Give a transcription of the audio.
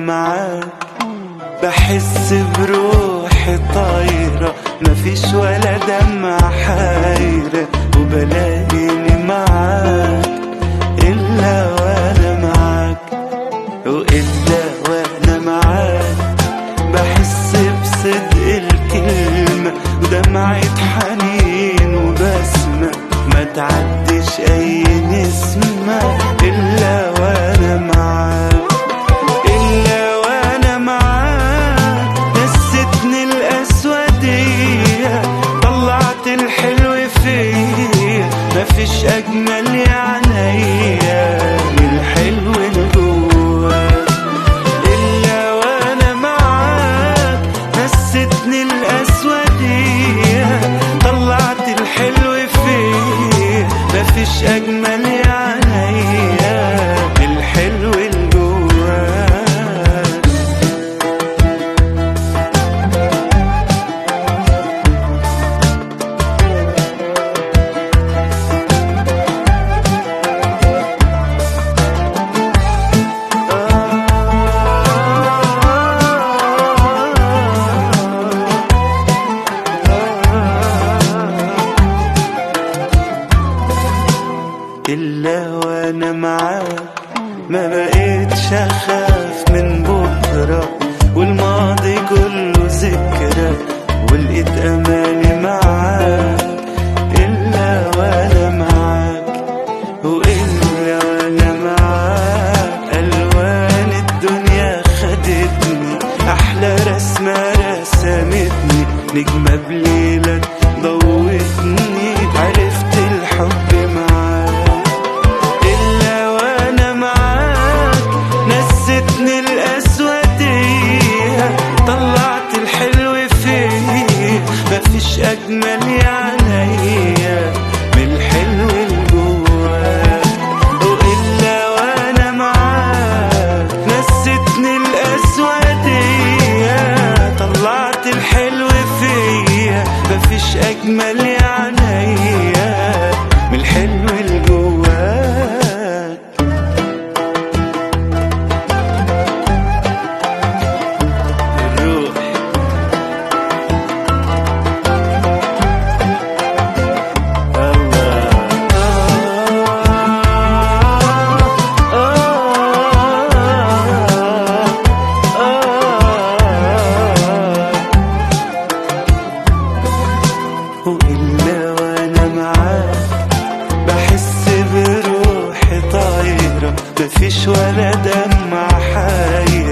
معاك بحس بروحي طايرة، مفيش ولا دمعة حايرة، وبلاقيني معاك إلا وأنا معاك، وإلا وأنا معاك بحس بصدق الكلمة ودمعة حنين وبسمة، ما تعدش أي نسمة إلا وأنا معاك، إلا وأنا معاك. نستني الأسودية، طلعت الحلو فيا، مفيش أجمل يا عينيا من الحلو اللي جواك، إلا وأنا معاك. نستني الأسودية، طلعت الحلو فيا، مفيش أجمل يا عينيا من الحلو اللي جواك. إلا وأنا معاك ما بقيتش أخاف من بكرة، والماضي كله ذكرى، ولقيت أماني معاك. إلا وأنا معاك، وإلا وأنا معاك. ألوان الدنيا خدتني، أحلى رسمة رسمتني، نجمة بليلك ضوتني، عرفت الحب معاك. نستني الأسودية، طلعت الحلو فيا، مفيش أجمل يا عينيا من الحلو اللي جواك، وإلا وأنا معاك. نستني الأسودية، طلعت الحلو فيا، مفيش أجمل يا عينيا من الحلو اللي جواك. وإلا وأنا معاك بحس بروحي طايرة، مفيش ولا دمعة حايرة،